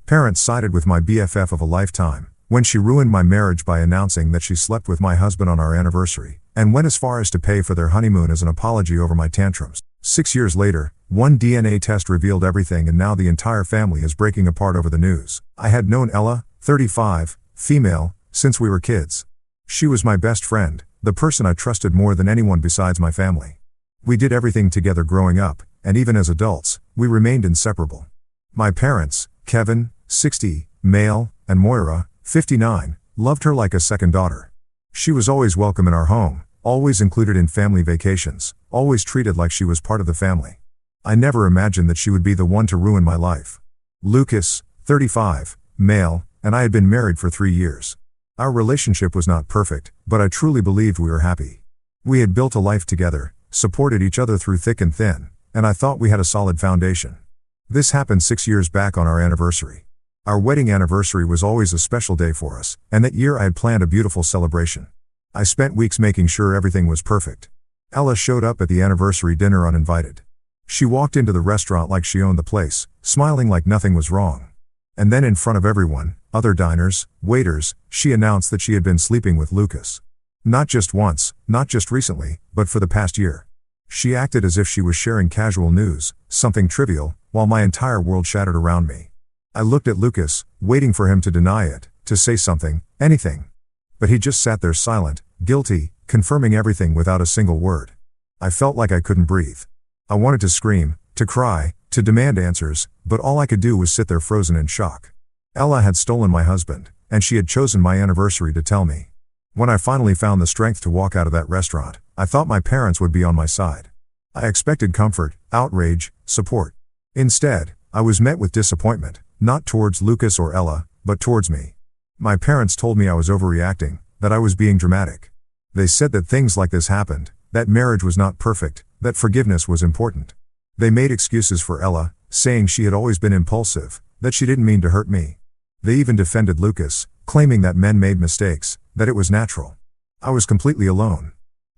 Parents sided with my BFF of a lifetime when she ruined my marriage by announcing that she slept with my husband on our anniversary, and went as far as to pay for their honeymoon as an apology over my tantrums. 6 years later, one DNA test revealed everything, and now the entire family is breaking apart over the news. I had known Ella, 35, female, since we were kids. She was my best friend, the person I trusted more than anyone besides my family. We did everything together growing up, and even as adults, we remained inseparable. My parents, Kevin, 60, male, and Moira, 59, loved her like a second daughter. She was always welcome in our home, always included in family vacations, always treated like she was part of the family. I never imagined that she would be the one to ruin my life. Lucas, 35, male, and I had been married for 3 years. Our relationship was not perfect, but I truly believed we were happy. We had built a life together, supported each other through thick and thin, and I thought we had a solid foundation. This happened 6 years back on our anniversary. Our wedding anniversary was always a special day for us, and that year I had planned a beautiful celebration. I spent weeks making sure everything was perfect. Ella showed up at the anniversary dinner uninvited. She walked into the restaurant like she owned the place, smiling like nothing was wrong. And then in front of everyone, other diners, waiters, she announced that she had been sleeping with Lucas. Not just once, not just recently, but for the past year. She acted as if she was sharing casual news, something trivial, while my entire world shattered around me. I looked at Lucas, waiting for him to deny it, to say something, anything. But he just sat there silent, guilty, confirming everything without a single word. I felt like I couldn't breathe. I wanted to scream, to cry, to demand answers, but all I could do was sit there frozen in shock. Ella had stolen my husband, and she had chosen my anniversary to tell me. When I finally found the strength to walk out of that restaurant, I thought my parents would be on my side. I expected comfort, outrage, support. Instead, I was met with disappointment, not towards Lucas or Ella, but towards me. My parents told me I was overreacting, that I was being dramatic. They said that things like this happened, that marriage was not perfect, that forgiveness was important. They made excuses for Ella, saying she had always been impulsive, that she didn't mean to hurt me. They even defended Lucas, claiming that men made mistakes, that it was natural. I was completely alone.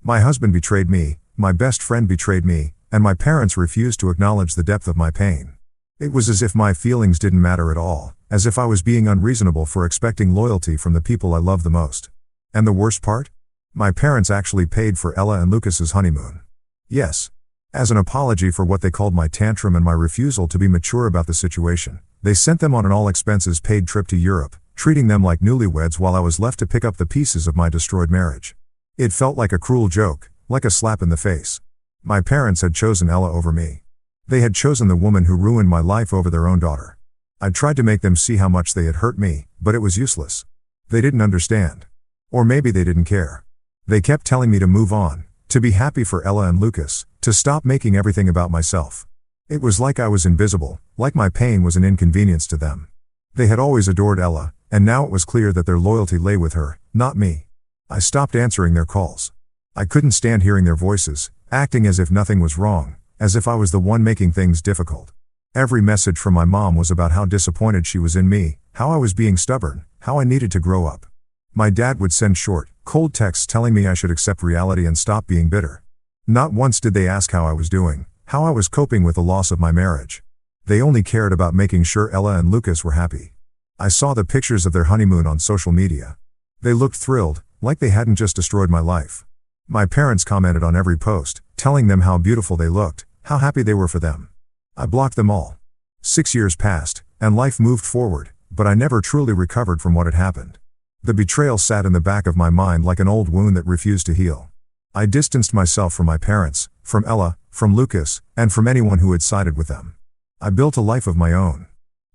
My husband betrayed me, my best friend betrayed me, and my parents refused to acknowledge the depth of my pain. It was as if my feelings didn't matter at all, as if I was being unreasonable for expecting loyalty from the people I love the most. And the worst part? My parents actually paid for Ella and Lucas's honeymoon. Yes. As an apology for what they called my tantrum and my refusal to be mature about the situation, they sent them on an all-expenses-paid trip to Europe, treating them like newlyweds while I was left to pick up the pieces of my destroyed marriage. It felt like a cruel joke, like a slap in the face. My parents had chosen Ella over me. They had chosen the woman who ruined my life over their own daughter. I tried to make them see how much they had hurt me, but it was useless. They didn't understand. Or maybe they didn't care. They kept telling me to move on, to be happy for Ella and Lucas, to stop making everything about myself. It was like I was invisible, like my pain was an inconvenience to them. They had always adored Ella, and now it was clear that their loyalty lay with her, not me. I stopped answering their calls. I couldn't stand hearing their voices, acting as if nothing was wrong, as if I was the one making things difficult. Every message from my mom was about how disappointed she was in me, how I was being stubborn, how I needed to grow up. My dad would send short, cold texts telling me I should accept reality and stop being bitter. Not once did they ask how I was doing, how I was coping with the loss of my marriage. They only cared about making sure Ella and Lucas were happy. I saw the pictures of their honeymoon on social media. They looked thrilled, like they hadn't just destroyed my life. My parents commented on every post, telling them how beautiful they looked, how happy they were for them. I blocked them all. 6 years passed, and life moved forward, but I never truly recovered from what had happened. The betrayal sat in the back of my mind like an old wound that refused to heal. I distanced myself from my parents, from Ella, from Lucas, and from anyone who had sided with them. I built a life of my own.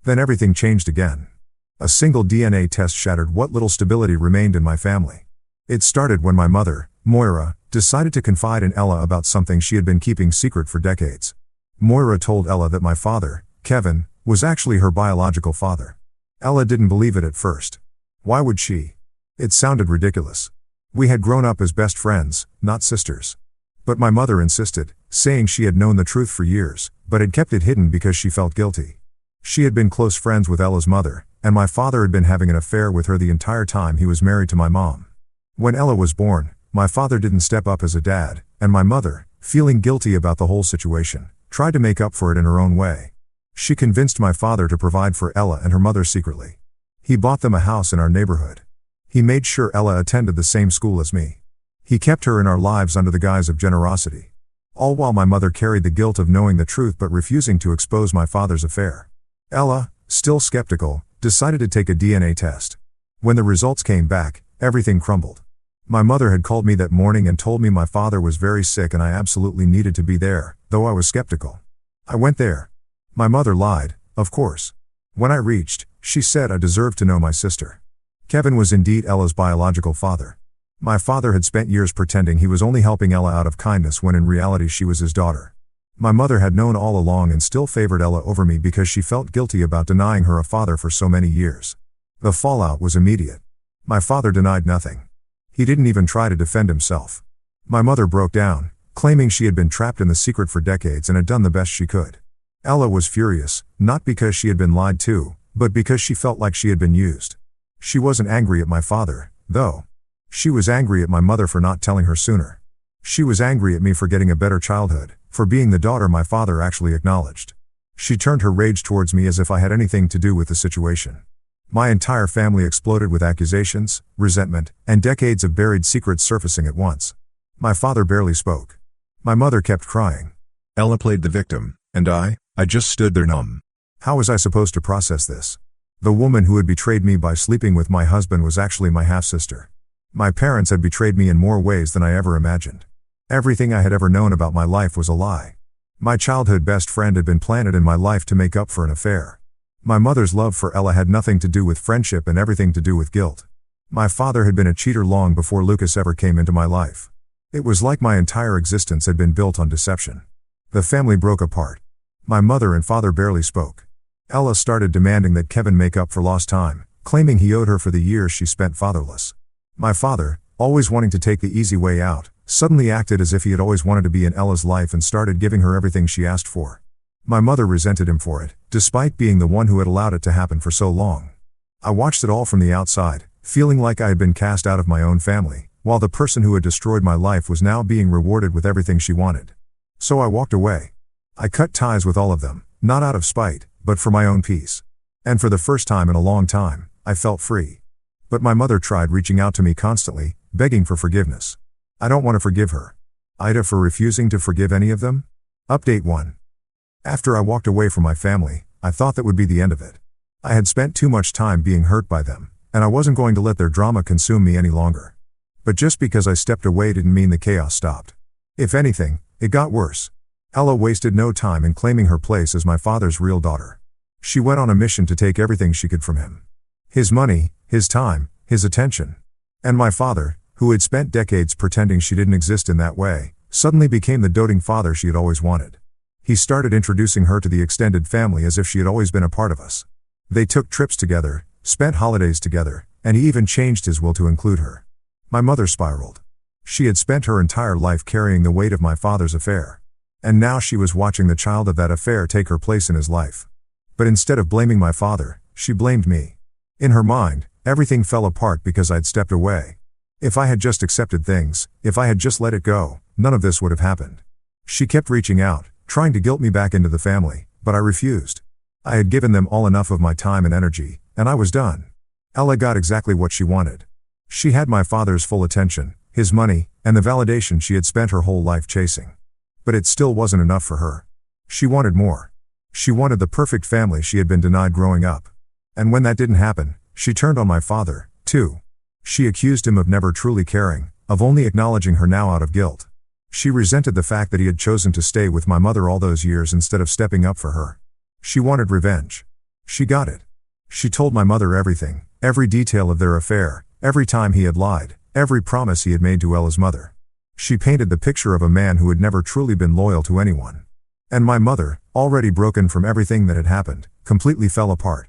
Then everything changed again. A single DNA test shattered what little stability remained in my family. It started when my mother, Moira, decided to confide in Ella about something she had been keeping secret for decades. Moira told Ella that my father, Kevin, was actually her biological father. Ella didn't believe it at first. Why would she? It sounded ridiculous. We had grown up as best friends, not sisters. But my mother insisted, saying she had known the truth for years, but had kept it hidden because she felt guilty. She had been close friends with Ella's mother, and my father had been having an affair with her the entire time he was married to my mom. When Ella was born, my father didn't step up as a dad, and my mother, feeling guilty about the whole situation, tried to make up for it in her own way. She convinced my father to provide for Ella and her mother secretly. He bought them a house in our neighborhood. He made sure Ella attended the same school as me. He kept her in our lives under the guise of generosity. All while my mother carried the guilt of knowing the truth but refusing to expose my father's affair. Ella, still skeptical, decided to take a DNA test. When the results came back, everything crumbled. My mother had called me that morning and told me my father was very sick and I absolutely needed to be there, though I was skeptical. I went there. My mother lied, of course. When I reached, she said I deserved to know my sister. Kevin was indeed Ella's biological father. My father had spent years pretending he was only helping Ella out of kindness when in reality she was his daughter. My mother had known all along and still favored Ella over me because she felt guilty about denying her a father for so many years. The fallout was immediate. My father denied nothing. He didn't even try to defend himself. My mother broke down, claiming she had been trapped in the secret for decades and had done the best she could. Ella was furious, not because she had been lied to, but because she felt like she had been used. She wasn't angry at my father, though. She was angry at my mother for not telling her sooner. She was angry at me for getting a better childhood, for being the daughter my father actually acknowledged. She turned her rage towards me as if I had anything to do with the situation. My entire family exploded with accusations, resentment, and decades of buried secrets surfacing at once. My father barely spoke. My mother kept crying. Ella played the victim, and I just stood there numb. How was I supposed to process this? The woman who had betrayed me by sleeping with my husband was actually my half-sister. My parents had betrayed me in more ways than I ever imagined. Everything I had ever known about my life was a lie. My childhood best friend had been planted in my life to make up for an affair. My mother's love for Ella had nothing to do with friendship and everything to do with guilt. My father had been a cheater long before Lucas ever came into my life. It was like my entire existence had been built on deception. The family broke apart. My mother and father barely spoke. Ella started demanding that Kevin make up for lost time, claiming he owed her for the years she spent fatherless. My father, always wanting to take the easy way out, suddenly acted as if he had always wanted to be in Ella's life and started giving her everything she asked for. My mother resented him for it, despite being the one who had allowed it to happen for so long. I watched it all from the outside, feeling like I had been cast out of my own family, while the person who had destroyed my life was now being rewarded with everything she wanted. So I walked away. I cut ties with all of them, not out of spite, but for my own peace. And for the first time in a long time, I felt free. But my mother tried reaching out to me constantly, begging for forgiveness. I don't want to forgive her. Ida for refusing to forgive any of them? Update 1. After I walked away from my family, I thought that would be the end of it. I had spent too much time being hurt by them, and I wasn't going to let their drama consume me any longer. But just because I stepped away didn't mean the chaos stopped. If anything, it got worse. Ella wasted no time in claiming her place as my father's real daughter. She went on a mission to take everything she could from him. His money, his time, his attention. And my father, who had spent decades pretending she didn't exist in that way, suddenly became the doting father she had always wanted. He started introducing her to the extended family as if she had always been a part of us. They took trips together, spent holidays together, and he even changed his will to include her. My mother spiraled. She had spent her entire life carrying the weight of my father's affair. And now she was watching the child of that affair take her place in his life. But instead of blaming my father, she blamed me. In her mind, everything fell apart because I'd stepped away. If I had just accepted things, if I had just let it go, none of this would have happened. She kept reaching out, trying to guilt me back into the family, but I refused. I had given them all enough of my time and energy, and I was done. Ella got exactly what she wanted. She had my father's full attention, his money, and the validation she had spent her whole life chasing. But it still wasn't enough for her. She wanted more. She wanted the perfect family she had been denied growing up. And when that didn't happen, she turned on my father, too. She accused him of never truly caring, of only acknowledging her now out of guilt. She resented the fact that he had chosen to stay with my mother all those years instead of stepping up for her. She wanted revenge. She got it. She told my mother everything, every detail of their affair, every time he had lied, every promise he had made to Ella's mother. She painted the picture of a man who had never truly been loyal to anyone. And my mother, already broken from everything that had happened, completely fell apart.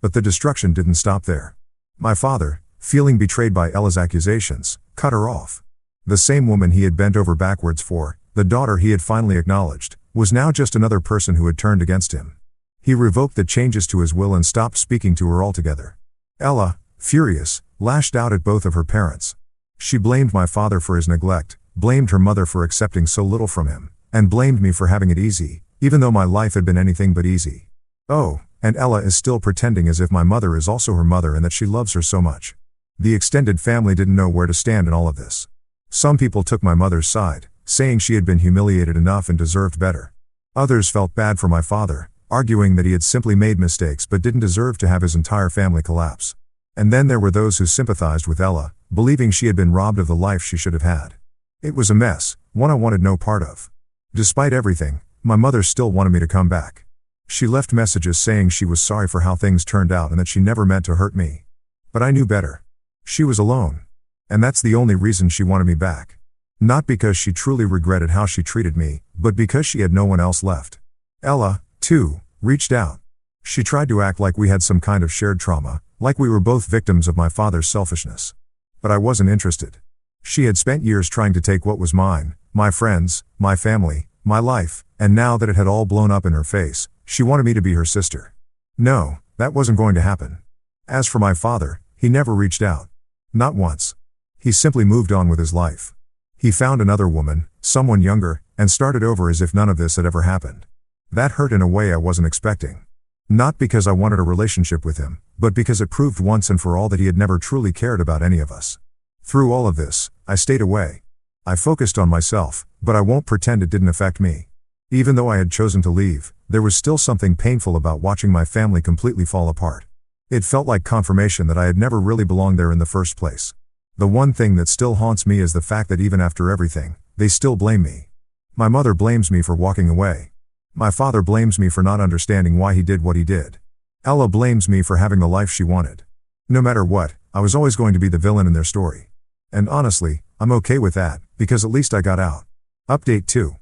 But the destruction didn't stop there. My father, feeling betrayed by Ella's accusations, cut her off. The same woman he had bent over backwards for, the daughter he had finally acknowledged, was now just another person who had turned against him. He revoked the changes to his will and stopped speaking to her altogether. Ella, furious, lashed out at both of her parents. She blamed my father for his neglect, blamed her mother for accepting so little from him, and blamed me for having it easy, even though my life had been anything but easy. Oh, and Ella is still pretending as if my mother is also her mother and that she loves her so much. The extended family didn't know where to stand in all of this. Some people took my mother's side, saying she had been humiliated enough and deserved better. Others felt bad for my father, arguing that he had simply made mistakes but didn't deserve to have his entire family collapse. And then there were those who sympathized with Ella, believing she had been robbed of the life she should have had. It was a mess, one I wanted no part of. Despite everything, my mother still wanted me to come back. She left messages saying she was sorry for how things turned out and that she never meant to hurt me. But I knew better. She was alone. And that's the only reason she wanted me back. Not because she truly regretted how she treated me, but because she had no one else left. Ella, too, reached out. She tried to act like we had some kind of shared trauma, like we were both victims of my father's selfishness. But I wasn't interested. She had spent years trying to take what was mine, my friends, my family, my life, and now that it had all blown up in her face, she wanted me to be her sister. No, that wasn't going to happen. As for my father, he never reached out. Not once. He simply moved on with his life. He found another woman, someone younger, and started over as if none of this had ever happened. That hurt in a way I wasn't expecting. Not because I wanted a relationship with him, but because it proved once and for all that he had never truly cared about any of us. Through all of this, I stayed away. I focused on myself, but I won't pretend it didn't affect me. Even though I had chosen to leave, there was still something painful about watching my family completely fall apart. It felt like confirmation that I had never really belonged there in the first place. The one thing that still haunts me is the fact that even after everything, they still blame me. My mother blames me for walking away. My father blames me for not understanding why he did what he did. Ella blames me for having the life she wanted. No matter what, I was always going to be the villain in their story. And honestly, I'm okay with that, because at least I got out. Update 2.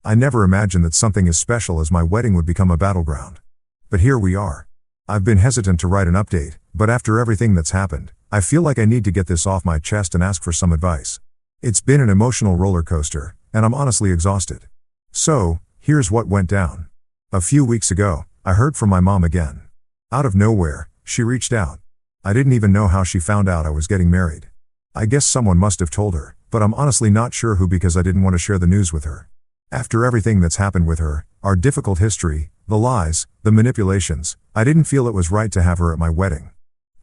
I never imagined that something as special as my wedding would become a battleground. But here we are. I've been hesitant to write an update, but after everything that's happened, I feel like I need to get this off my chest and ask for some advice. It's been an emotional roller coaster, and I'm honestly exhausted. So, here's what went down. A few weeks ago, I heard from my mom again. Out of nowhere, she reached out. I didn't even know how she found out I was getting married. I guess someone must have told her, but I'm honestly not sure who because I didn't want to share the news with her. After everything that's happened with her, our difficult history, the lies, the manipulations, I didn't feel it was right to have her at my wedding.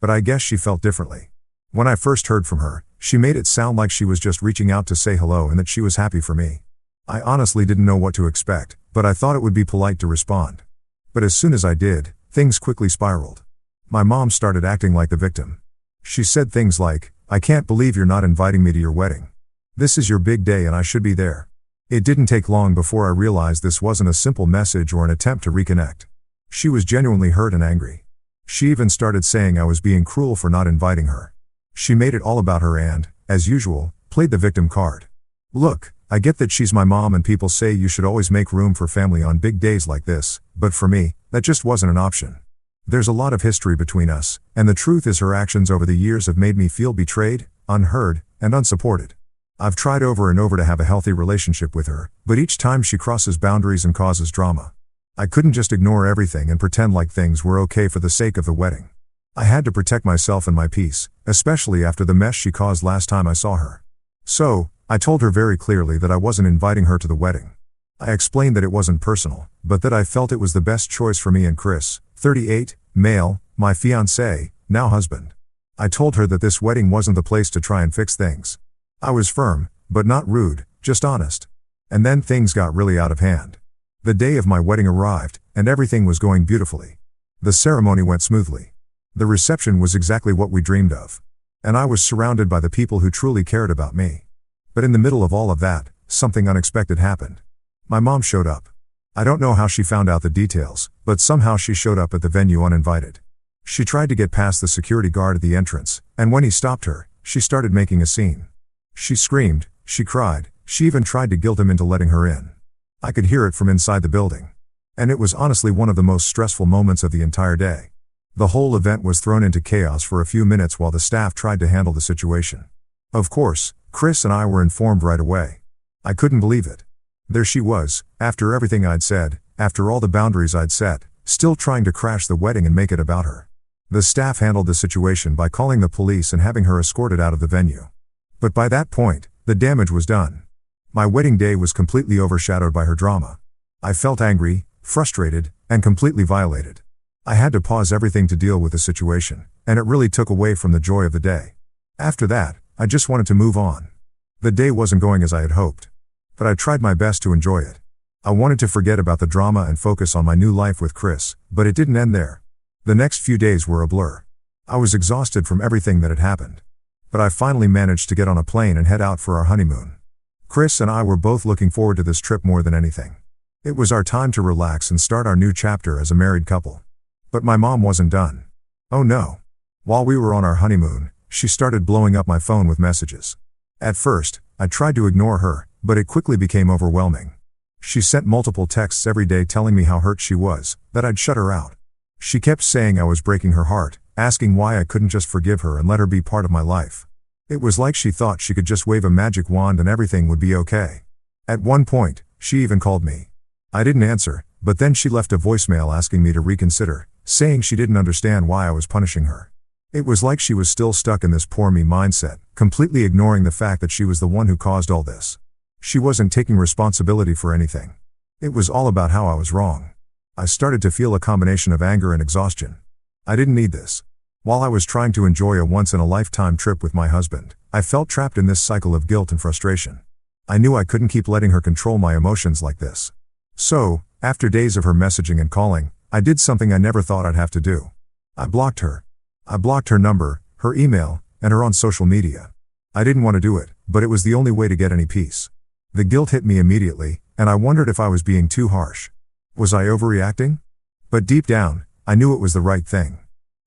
But I guess she felt differently. When I first heard from her, she made it sound like she was just reaching out to say hello and that she was happy for me. I honestly didn't know what to expect, but I thought it would be polite to respond. But as soon as I did, things quickly spiraled. My mom started acting like the victim. She said things like, "I can't believe you're not inviting me to your wedding. This is your big day and I should be there." It didn't take long before I realized this wasn't a simple message or an attempt to reconnect. She was genuinely hurt and angry. She even started saying I was being cruel for not inviting her. She made it all about her and, as usual, played the victim card. Look, I get that she's my mom and people say you should always make room for family on big days like this, but for me, that just wasn't an option. There's a lot of history between us, and the truth is her actions over the years have made me feel betrayed, unheard, and unsupported. I've tried over and over to have a healthy relationship with her, but each time she crosses boundaries and causes drama. I couldn't just ignore everything and pretend like things were okay for the sake of the wedding. I had to protect myself and my peace, especially after the mess she caused last time I saw her. So, I told her very clearly that I wasn't inviting her to the wedding. I explained that it wasn't personal, but that I felt it was the best choice for me and Chris, 38, male, my fiancé, now husband. I told her that this wedding wasn't the place to try and fix things. I was firm, but not rude, just honest. And then things got really out of hand. The day of my wedding arrived, and everything was going beautifully. The ceremony went smoothly. The reception was exactly what we dreamed of. And I was surrounded by the people who truly cared about me. But in the middle of all of that, something unexpected happened. My mom showed up. I don't know how she found out the details, but somehow she showed up at the venue uninvited. She tried to get past the security guard at the entrance, and when he stopped her, she started making a scene. She screamed, she cried, she even tried to guilt him into letting her in. I could hear it from inside the building. And it was honestly one of the most stressful moments of the entire day. The whole event was thrown into chaos for a few minutes while the staff tried to handle the situation. Of course, Chris and I were informed right away. I couldn't believe it. There she was, after everything I'd said, after all the boundaries I'd set, still trying to crash the wedding and make it about her. The staff handled the situation by calling the police and having her escorted out of the venue. But by that point, the damage was done. My wedding day was completely overshadowed by her drama. I felt angry, frustrated, and completely violated. I had to pause everything to deal with the situation, and it really took away from the joy of the day. After that, I just wanted to move on. The day wasn't going as I had hoped. But I tried my best to enjoy it. I wanted to forget about the drama and focus on my new life with Chris, but it didn't end there. The next few days were a blur. I was exhausted from everything that had happened. But I finally managed to get on a plane and head out for our honeymoon. Chris and I were both looking forward to this trip more than anything. It was our time to relax and start our new chapter as a married couple. But my mom wasn't done. Oh no. While we were on our honeymoon, she started blowing up my phone with messages. At first, I tried to ignore her, but it quickly became overwhelming. She sent multiple texts every day telling me how hurt she was, that I'd shut her out. She kept saying I was breaking her heart, asking why I couldn't just forgive her and let her be part of my life. It was like she thought she could just wave a magic wand and everything would be okay. At one point, she even called me. I didn't answer, but then she left a voicemail asking me to reconsider, saying she didn't understand why I was punishing her. It was like she was still stuck in this poor me mindset, completely ignoring the fact that she was the one who caused all this. She wasn't taking responsibility for anything. It was all about how I was wrong. I started to feel a combination of anger and exhaustion. I didn't need this. While I was trying to enjoy a once-in-a-lifetime trip with my husband, I felt trapped in this cycle of guilt and frustration. I knew I couldn't keep letting her control my emotions like this. So, after days of her messaging and calling, I did something I never thought I'd have to do. I blocked her. I blocked her number, her email, and her on social media. I didn't want to do it, but it was the only way to get any peace. The guilt hit me immediately, and I wondered if I was being too harsh. Was I overreacting? But deep down, I knew it was the right thing.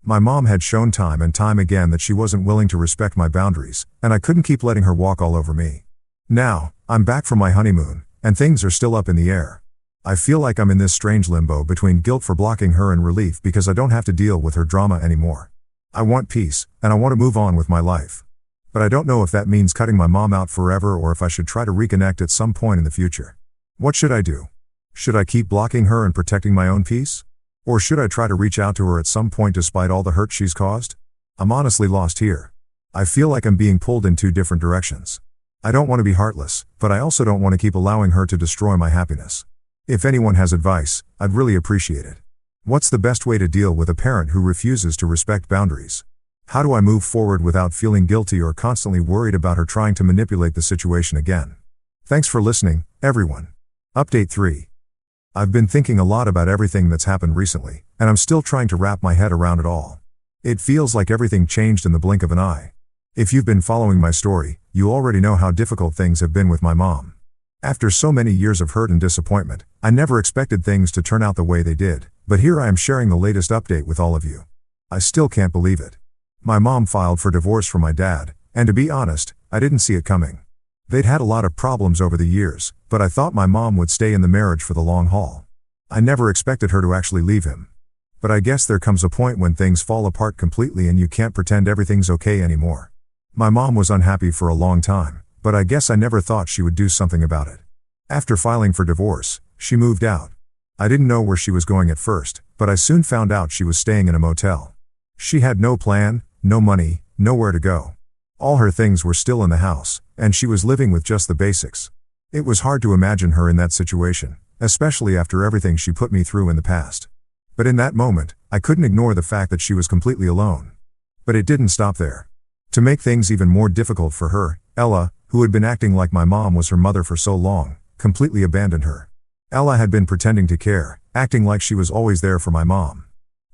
My mom had shown time and time again that she wasn't willing to respect my boundaries, and I couldn't keep letting her walk all over me. Now, I'm back from my honeymoon, and things are still up in the air. I feel like I'm in this strange limbo between guilt for blocking her and relief because I don't have to deal with her drama anymore. I want peace, and I want to move on with my life. But I don't know if that means cutting my mom out forever or if I should try to reconnect at some point in the future. What should I do? Should I keep blocking her and protecting my own peace? Or should I try to reach out to her at some point despite all the hurt she's caused? I'm honestly lost here. I feel like I'm being pulled in two different directions. I don't want to be heartless, but I also don't want to keep allowing her to destroy my happiness. If anyone has advice, I'd really appreciate it. What's the best way to deal with a parent who refuses to respect boundaries? How do I move forward without feeling guilty or constantly worried about her trying to manipulate the situation again? Thanks for listening, everyone. Update 3. I've been thinking a lot about everything that's happened recently, and I'm still trying to wrap my head around it all. It feels like everything changed in the blink of an eye. If you've been following my story, you already know how difficult things have been with my mom. After so many years of hurt and disappointment, I never expected things to turn out the way they did, but here I am sharing the latest update with all of you. I still can't believe it. My mom filed for divorce from my dad, and to be honest, I didn't see it coming. They'd had a lot of problems over the years, but I thought my mom would stay in the marriage for the long haul. I never expected her to actually leave him. But I guess there comes a point when things fall apart completely and you can't pretend everything's okay anymore. My mom was unhappy for a long time, but I guess I never thought she would do something about it. After filing for divorce, she moved out. I didn't know where she was going at first, but I soon found out she was staying in a motel. She had no plan, no money, nowhere to go. All her things were still in the house, and she was living with just the basics. It was hard to imagine her in that situation, especially after everything she put me through in the past. But in that moment, I couldn't ignore the fact that she was completely alone. But it didn't stop there. To make things even more difficult for her, Ella, who had been acting like my mom was her mother for so long, completely abandoned her. Ella had been pretending to care, acting like she was always there for my mom.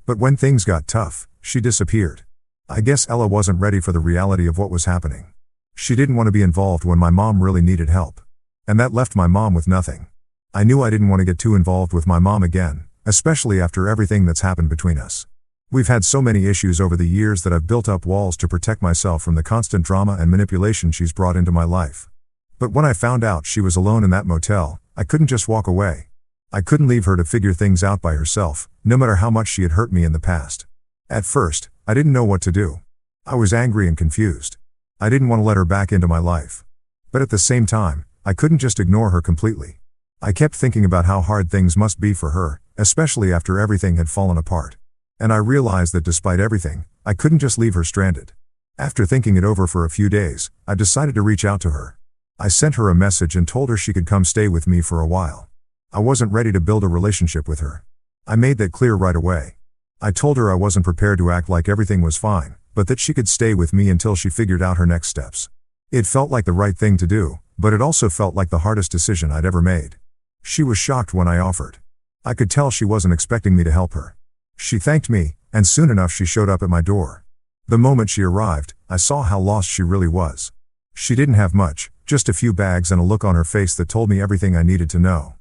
But when things got tough, she disappeared. I guess Ella wasn't ready for the reality of what was happening. She didn't want to be involved when my mom really needed help. And that left my mom with nothing. I knew I didn't want to get too involved with my mom again, especially after everything that's happened between us. We've had so many issues over the years that I've built up walls to protect myself from the constant drama and manipulation she's brought into my life. But when I found out she was alone in that motel, I couldn't just walk away. I couldn't leave her to figure things out by herself, no matter how much she had hurt me in the past. At first, I didn't know what to do. I was angry and confused. I didn't want to let her back into my life. But at the same time, I couldn't just ignore her completely. I kept thinking about how hard things must be for her, especially after everything had fallen apart. And I realized that despite everything, I couldn't just leave her stranded. After thinking it over for a few days, I decided to reach out to her. I sent her a message and told her she could come stay with me for a while. I wasn't ready to build a relationship with her. I made that clear right away. I told her I wasn't prepared to act like everything was fine, but that she could stay with me until she figured out her next steps. It felt like the right thing to do, but it also felt like the hardest decision I'd ever made. She was shocked when I offered. I could tell she wasn't expecting me to help her. She thanked me, and soon enough she showed up at my door. The moment she arrived, I saw how lost she really was. She didn't have much, just a few bags and a look on her face that told me everything I needed to know.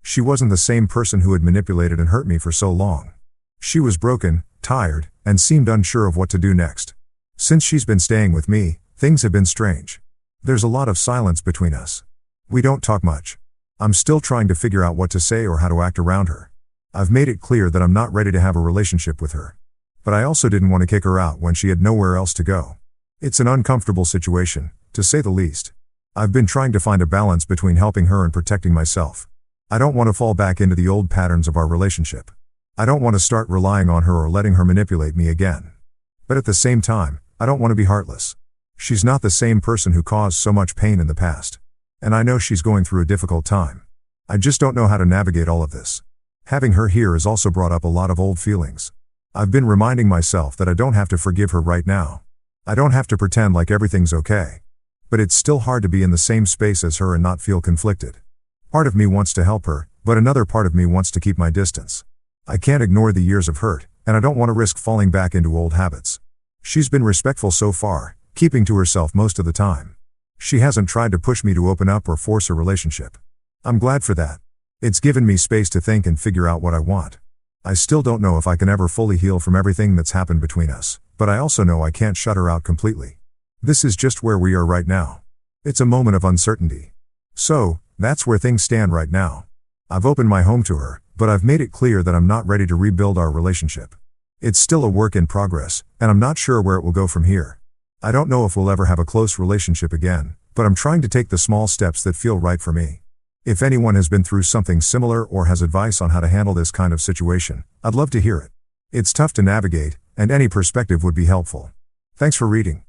She wasn't the same person who had manipulated and hurt me for so long. She was broken, tired, and seemed unsure of what to do next. Since she's been staying with me, things have been strange. There's a lot of silence between us. We don't talk much. I'm still trying to figure out what to say or how to act around her. I've made it clear that I'm not ready to have a relationship with her. But I also didn't want to kick her out when she had nowhere else to go. It's an uncomfortable situation, to say the least. I've been trying to find a balance between helping her and protecting myself. I don't want to fall back into the old patterns of our relationship. I don't want to start relying on her or letting her manipulate me again. But at the same time, I don't want to be heartless. She's not the same person who caused so much pain in the past. And I know she's going through a difficult time. I just don't know how to navigate all of this. Having her here has also brought up a lot of old feelings. I've been reminding myself that I don't have to forgive her right now. I don't have to pretend like everything's okay. But it's still hard to be in the same space as her and not feel conflicted. Part of me wants to help her, but another part of me wants to keep my distance. I can't ignore the years of hurt, and I don't want to risk falling back into old habits. She's been respectful so far, keeping to herself most of the time. She hasn't tried to push me to open up or force a relationship. I'm glad for that. It's given me space to think and figure out what I want. I still don't know if I can ever fully heal from everything that's happened between us, but I also know I can't shut her out completely. This is just where we are right now. It's a moment of uncertainty. So, that's where things stand right now. I've opened my home to her, but I've made it clear that I'm not ready to rebuild our relationship. It's still a work in progress, and I'm not sure where it will go from here. I don't know if we'll ever have a close relationship again, but I'm trying to take the small steps that feel right for me. If anyone has been through something similar or has advice on how to handle this kind of situation, I'd love to hear it. It's tough to navigate, and any perspective would be helpful. Thanks for reading.